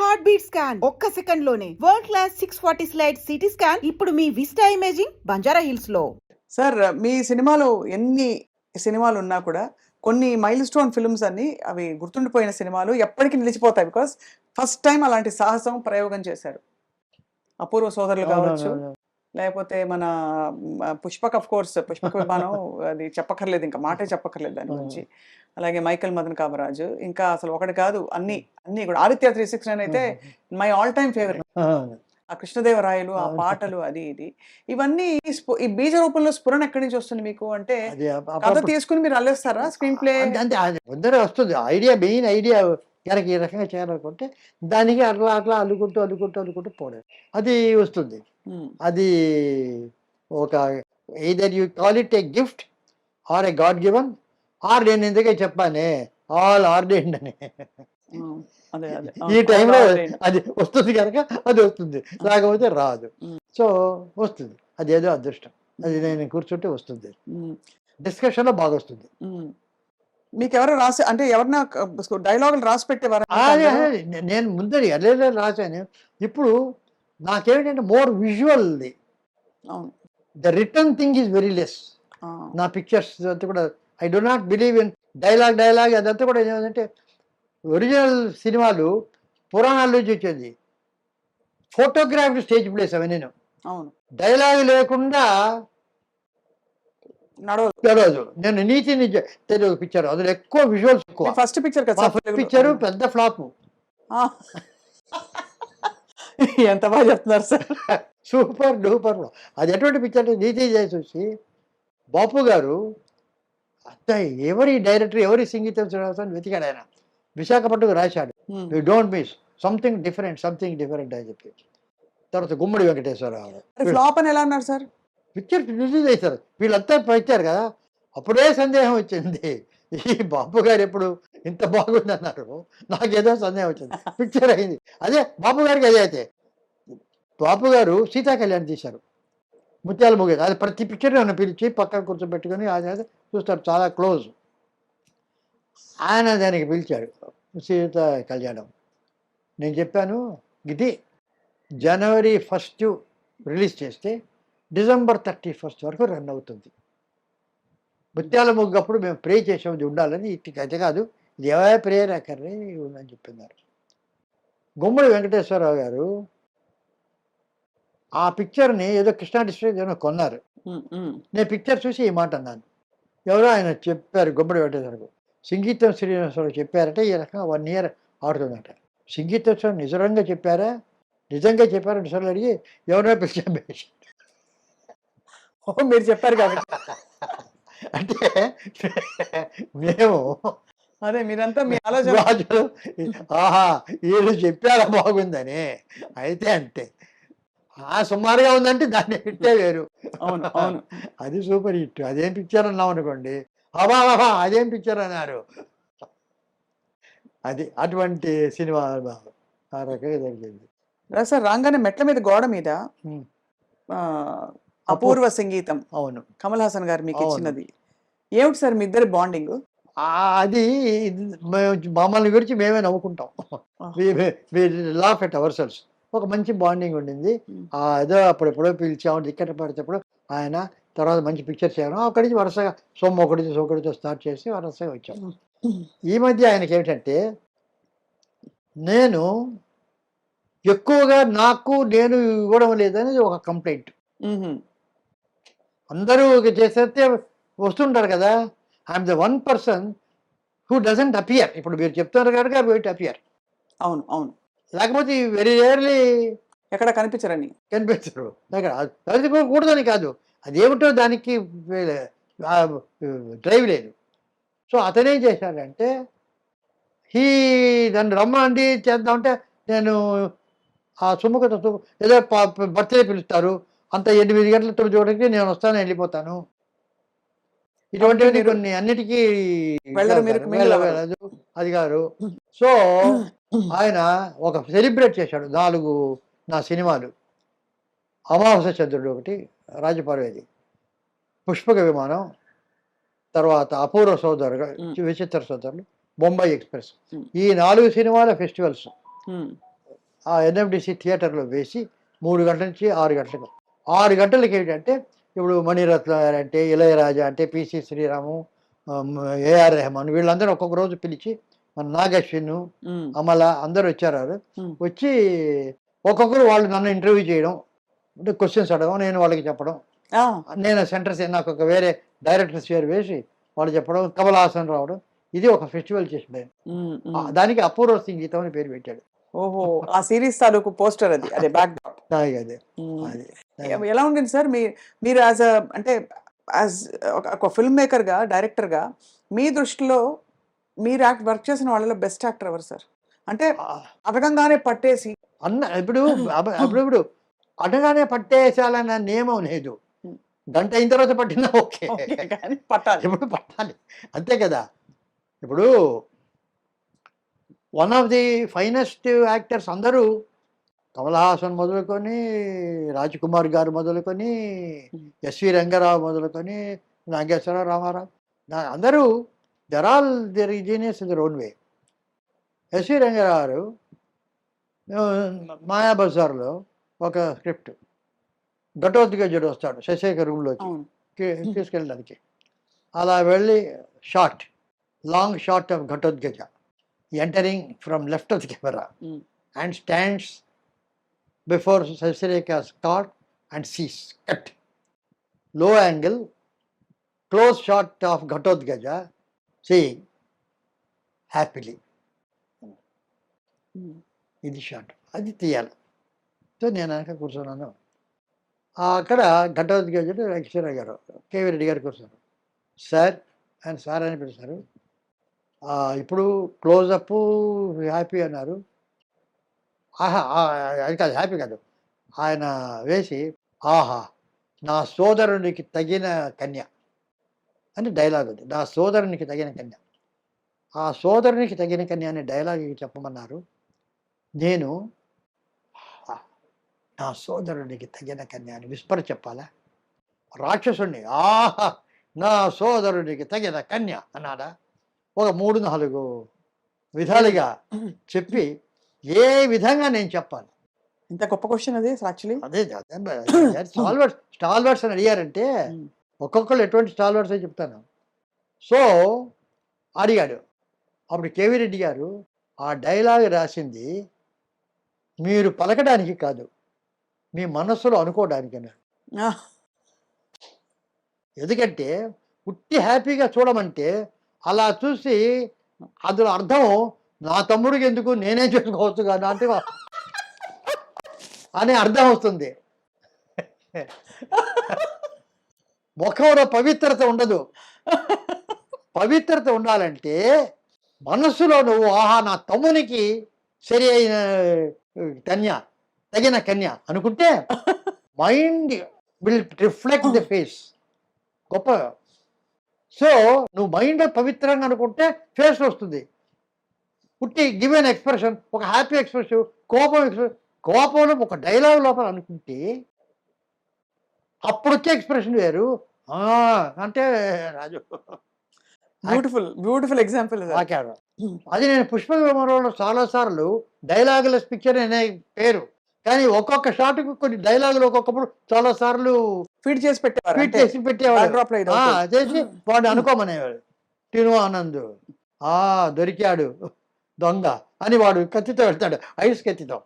Heart beat scan ఒక్క second లోనే world class 640 slide CT scan ఇప్పుడు మీ విస్టా ఇమేజింగ్ బంజారా హిల్స్ లో. సార్ మీ సినిమాలో ఎన్ని సినిమాలు ఉన్నా కూడా కొన్ని మైల్ స్టోన్ ఫిల్మ్స్ అన్ని అవి గుర్తుండిపోయిన సినిమాలు ఎప్పటికీ నిలిచిపోతాయి. బికాస్ ఫస్ట్ టైం అలాంటి సాహసం ప్రయోగం చేశారు. అపూర్వ సోదరులు కావచ్చు, లేకపోతే మన పుష్పక్, ఆఫ్ కోర్స్ పుష్పక విమానం, అది చెప్పక్కర్లేదు, ఇంకా మాటే చెప్పక్కర్లేదు దాని గురించి. అలాగే మైకల్ మదన్ కామరాజు, ఇంకా అసలు ఒకటి కాదు అన్ని కూడా. ఆదిత్య 369 అయితే మై ఆల్ టైమ్ ఫేవరెట్. ఆ కృష్ణదేవరాయలు, ఆ పాటలు, అది ఇది ఇవన్నీ ఈ బీజ రూపంలో స్ఫురణ ఎక్కడి నుంచి వస్తుంది మీకు? అంటే కథ తీసుకుని మీరు అల్లేస్తారా స్క్రీన్ ప్లే? అంటే ముందరే వస్తుంది ఐడియా, మెయిన్ ఐడియా కనుక ఈ రకంగా చేయాలనుకుంటే దానికి అట్లా అట్లా అల్లుకుంటూ పోవడం అది వస్తుంది. అది ఒక either you call it a gift or a god given, or నేను ఎందుకే చెప్పానే ఆల్ ఆర్డెండ్ అని. ఈ టైంలో అది వస్తుంది కనుక అది వస్తుంది, లేకపోతే రాదు. సో వస్తుంది, అది ఏదో అదృష్టం. అది నేను కూర్చుంటే వస్తుంది, డిస్కషన్లో బాగా వస్తుంది. మీకు ఎవరు రాసి, అంటే ఎవరన్నా డైలాగులు రాసి పెట్టేవారు? నేను ముందర ఎలా రాశాను. ఇప్పుడు నాకేమిటంటే మోర్ విజువల్ది, the return thing is very less. నా పిక్చర్స్ అంతా కూడా I do not believe in dialogue అదంతా కూడా ఏమంటే ఒరిజినల్ సినిమాలు పురాణాల నుంచి వచ్చేది. ఫోటోగ్రాఫీ స్టేజ్ ప్లేస్ అవి. నేను డైలాగ్ లేకుండా నడవదు. నేను నీతి తెలుగు పిక్చర్ అందులో ఎక్కువ విజువల్స్ ఎక్కువ. ఫస్ట్ పిక్చర్ పెద్ద ఫ్లాప్. ఎంత బాగా చెప్తున్నారు సార్, సూపర్ డూపర్. అది ఎటువంటి పిక్చర్? నీతి చేసి వచ్చి బాపు గారు అంత ఎవరి డైరెక్టర్, ఎవరి సంగీతం శ్రీనివాసన్ వెతికాడు. ఆయన విశాఖపట్నం రాశాడు, you don't miss something different అని చెప్పి. తర్వాత గుమ్మడి వెంకటేశ్వరరావు ఫ్లాప్ అని ఎలా అన్నారు సార్? పిక్చర్ రిలీజ్ చేశారు, వీళ్ళంతా పెట్టారు కదా. అప్పుడే సందేహం వచ్చింది, ఈ బాపు గారు ఎప్పుడు ఇంత బాగుంది అన్నారు. నాకేదో సందేహం వచ్చింది, పిక్చర్ అయింది. అదే బాపు గారికి అదే. అయితే బాపు గారు సీతా కళ్యాణ్ తీశారు, ముత్యాల ముగ్గ. అది ప్రతి పిక్చర్ నన్ను పిలిచి పక్కన కూర్చోబెట్టుకొని ఆయన చూస్తారు, చాలా క్లోజ్. ఆయన దానికి పిలిచాడు సీతా కళ్యాణం. నేను చెప్పాను, ఇది జనవరి 1 రిలీజ్ చేస్తే డిసెంబర్ 31 వరకు రన్ అవుతుంది. ముత్యాల ముగ్గు అప్పుడు మేము ప్రే చేసాము ఉండాలని. ఇటు కథ కాదు, ఇది ఎవరి ప్రేయర్ అక్కర్రే ఉందని చెప్పినారు. గుమ్మడి వెంకటేశ్వరరావు గారు ఆ పిక్చర్ని ఏదో కృష్ణా డిస్ట్రిక్ట్ ఏదో కొన్నారు. నేను పిక్చర్ చూసి ఈ మాట అన్నాను. ఎవరో ఆయన చెప్పారు, గుమ్మడి వెంకటేశ్వరరావు సంగీతం శ్రీనివాసరావు చెప్పారట, ఈ రకంగా 1 year ఆడుతుందట. సంగీతం నిజంగా చెప్పారా నిజంగా అడిగి ఎవరో పిలిచాం. మీరు చెప్పారు కాబట్టి అంటే మేము అదే మీరంతా మీ ఆలోచన రాజులు ఆహా వీళ్ళు చెప్పారా బాగుందని. అయితే అంతే, సుమారుగా ఉందంటే దాన్ని హిట్టే వేరు. అవును అది సూపర్ హిట్. అదేం పిక్చర్ అన్నాం అనుకోండి, అబా అదేం పిక్చర్ అన్నారు. అది అటువంటి సినిమా ఆ రకంగా జరిగింది. సార్ రాగానే మెట్ల మీద గోడ మీద అపూర్వ సంగీతం, అవును, కమల్ కమల్ హాసన్ గారు మీకు ఇచ్చినది ఏమిటి సార్ మీ ఇద్దరి బాండింగ్? అది మమ్మల్ని గురించి మేమే నవ్వుకుంటాం. Laugh at our selves. ఒక మంచి బాండింగ్ ఉండింది. ఏదో అప్పుడెప్పుడో పిలిచాము టికెట్ పడేటప్పుడు ఆయన. తర్వాత మంచి పిక్చర్ చేయడం, అక్కడి నుంచి వరుసగా ఒకటితో స్టార్ట్ చేసి వరుసగా వచ్చాము. ఈ మధ్య ఆయనకి ఏమిటంటే, నేను ఎక్కువగా నేను ఇవ్వడం లేదనేది ఒక కంప్లైంట్. అందరూ చేసేస్తే వస్తుంటారు కదా. I'm the one person who doesn't appear. ఇప్పుడు మీరు చెప్తున్నారు కనుక వెయిట్ అపియర్. అవును లేకపోతే వెరీ రేర్లీ ఎక్కడ కనిపించరు. కూడదని కాదు, అదేమిటో దానికి డ్రైవ్ లేదు. సో అతనేం చేశాడంటే, నన్ను రమ్మండి చేద్దామంటే, నేను ఆ సుముఖతో ఏదో బర్త్డే పిలుస్తారు, అంత 8 గంటల 9 గంటలకి నేను వస్తాను, వెళ్ళిపోతాను. ఇటువంటివి కొన్ని అన్నిటికీ వెళ్ళదు అది గారు. సో ఆయన ఒక సెలబ్రేట్ చేశాడు 4 నా సినిమాలు. అమావాస్య చంద్రుడు ఒకటి, రాజపర్వేది, పుష్పక విమానం, తర్వాత అపూర్వ సోదరుడు, విచిత్ర సోదరులు, బొంబాయి ఎక్స్ప్రెస్. ఈ 4 సినిమాల ఫెస్టివల్స్ ఆ ఎన్ఎఫ్డిసి థియేటర్లో వేసి 3 గంటల నుంచి 6 గంటలకు 6 గంటలకి ఏంటంటే ఇప్పుడు మణిరత్న గారు అంటే ఇళయరాజా అంటే పిసి శ్రీరాము ఏఆర్ రెహమాన్ వీళ్ళందరూ ఒక్కొక్క రోజు పిలిచి మన నాగశ్విన్ అమల అందరూ వచ్చారు. వచ్చి ఒక్కొక్కరు వాళ్ళు నన్ను ఇంటర్వ్యూ చేయడం అంటే క్వశ్చన్స్ అడగడం నేను వాళ్ళకి చెప్పడం నేను సెంటర్స్ నాకు ఒక వేరే డైరెక్టర్ షేర్ వేసి వాళ్ళు చెప్పడం కమల్ హాసన్ రావడం ఇది ఒక ఫెస్టివల్ చేసిన దానికి అపూర్వ సంగీతం అని పేరు పెట్టాడు. ఓహో ఆ సిరీస్ తాలూకు పోస్టర్ అది అదే బ్యాక్ డ్రాప్ అదే ఎలా ఉంటుంది సార్ మీరు యాజ్ అంటే యాజ్ ఒక ఫిల్మ్ మేకర్ గా డైరెక్టర్ గా మీ దృష్టిలో మీరు వర్క్ చేసిన వాళ్ళలో బెస్ట్ యాక్టర్ ఎవరు సార్? అంటే అడగంగానే పట్టేసి ఇప్పుడు అప్పుడప్పుడు అడగానే పట్టేసాలన్న నియమం లేదు. గంట అయిన తర్వాత పట్టినా ఓకే పట్టాలి, ఇప్పుడు పట్టాలి అంతే కదా. ఇప్పుడు one of the finest actors అందరూ కమల్ హాసన్ మొదలుకొని రాజ్ కుమార్ గారు మొదలుకొని ఎస్వి రంగారావు మొదలుకొని నాగేశ్వరరావు రామారావు అందరూ they're all their genius in their own way. SV Rangarao garu మాయాబజార్లో ఒక స్క్రిప్ట్ ఘటోద్గజుడు వస్తాడు శశేఖర్ రూమ్లోకి తీసుకెళ్ళడానికి. అలా వెళ్ళి short long short of Ghatotkacha entering from left of the camera and stands before Sasirekha's cot and sees cut low angle close shot of Ghatotkacha seeing happily ఇది shot అది తీయాలి. సో నేను వెనక కూర్చున్నాను. అక్కడ ఘటోద్గజుడు వెంకటేశ్వర గారు కేవీ రెడ్డి గారు కూర్చున్నారు. సార్ ఆయన సార్ అని పిలిచారు. ఇప్పుడు క్లోజప్ హ్యాపీ అన్నారు. అది కాదు హ్యాపీ కాదు ఆయన వేసి ఆహా నా సోదరునికి తగిన కన్య అని డైలాగ్ ఉంది. నా సోదరునికి తగిన కన్య ఆ సోదరునికి తగిన కన్య అనే డైలాగ్ చెప్పమన్నారు. నేను నా సోదరునికి తగిన కన్య అని విస్పర్ చెప్పాలా? రాక్షసుణ్ణి ఆహా నా సోదరునికి తగిన కన్య అన్నాడా? ఒక 3-4 విధాలుగా చెప్పి ఏ విధంగా నేను చెప్పాలి? ఇంత గొప్ప క్వశ్చన్ అది యాక్చువల్లీ. అదే స్టాల్వర్డ్స్ అని అడిగారంటే ఒక్కొక్కరు ఎటువంటి స్టాల్వర్డ్స్ అని చెప్తాను. సో అడిగాడు. అప్పుడు కేవీ రెడ్డి గారు ఆ డైలాగ్ రాసింది మీరు పలకడానికి కాదు మీ మనస్సులో అనుకోవడానికి అన్నాడు. ఎందుకంటే ఉట్టి హ్యాపీగా చూడమంటే అలా చూసి అందులో అర్థం నా తమ్ముడికి ఎందుకు నేనే చేసుకోవచ్చు కదా అంటే అనే అర్థం వస్తుంది. ముఖంలో పవిత్రత ఉండదు. పవిత్రత ఉండాలంటే మనస్సులో నువ్వు ఆహా నా తమ్మునికి సరి అయిన కన్య తగిన కన్య అనుకుంటే mind will reflect the face. గొప్ప. సో నువ్వు మైండ్ పవిత్రంగా అనుకుంటే ఫేస్ వస్తుంది. పుట్టి గివెన్ ఎక్స్ప్రెషన్ ఒక హ్యాపీ ఎక్స్ప్రెషన్ కోపంలో ఒక డైలాగ్ లోపల అనుకుంటే అప్పుడు వచ్చే ఎక్స్ప్రెషన్ వేరు. అంటే రాజు బ్యూటిఫుల్ ఎగ్జాంపుల్ అది నేను పుష్ప విమానంలో చాలాసార్లు డైలాగుల పిక్చర్ అనే పేరు కానీ ఒక్కొక్క షాట్కు కొన్ని డైలాగులు ఒక్కొక్కప్పుడు చాలా సార్లు ఫీడ్ చేసి పెట్టేవాడు చేసి వాడు అనుకోమనేవాడు. టిను ఆనంద్ దొరికాడు దొంగ అని వాడు కత్తితో వెళ్తాడు ఐస్ కత్తితో.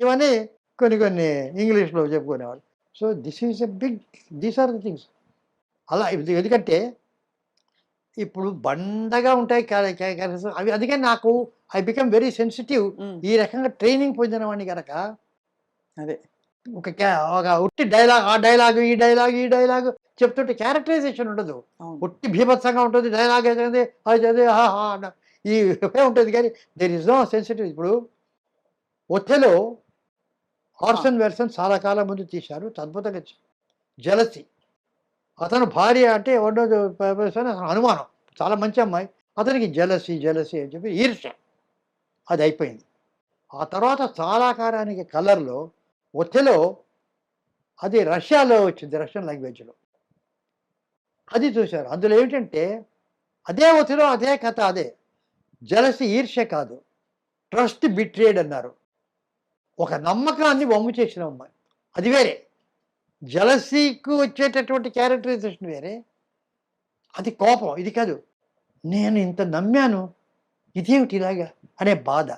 ఇవన్నీ కొన్ని ఇంగ్లీష్లో చెప్పుకునేవాడు. So these are the things అలా. ఎందుకంటే ఇప్పుడు బండగా ఉంటాయి అవి. అందుకే నాకు ఐ బికమ్ వెరీ సెన్సిటివ్. ఈ రకంగా ట్రైనింగ్ పొందిన వాడిని కనుక అదే ఒక ఉట్టి డైలాగ్ ఈ డైలాగ్ చెప్తుంటే క్యారెక్టరైజేషన్ ఉండదు. ఉట్టి భీభత్సంగా ఉంటుంది డైలాగ్ అయితే ఈ ఉంటుంది కానీ దేర్ ఇస్ నో సెన్సిటివ్. ఇప్పుడు ఒథెలో ఆర్సన్ వెల్సన్ చాలా కాలం ముందు తీశారు, అద్భుతంగా జలసి. అతను భార్య అంటే అనుమానం, చాలా మంచి అమ్మాయి, అతనికి జలసి అని చెప్పి ఈర్ష్య. అది అయిపోయింది. ఆ తర్వాత చాలా కాలానికి కలర్లో ఒథెలో అది రష్యాలో వచ్చింది, రష్యన్ లాంగ్వేజ్లో. అది చూశారు. అందులో ఏమిటంటే అదే ఒథెలో అదే కథ, అదే జలసి ఈర్ష్య కాదు, ట్రస్ట్ బిట్రేడ్ అన్నారు. ఒక నమ్మకాన్ని వమ్ము చేసిన అమ్మాయి, అది వేరే. జలసీకు వచ్చేటటువంటి క్యారెక్టరైజేషన్ వేరే, అది కోపం. ఇది కాదు, నేను ఇంత నమ్మాను, ఇదేమిటి ఇలాగా అనే బాధ.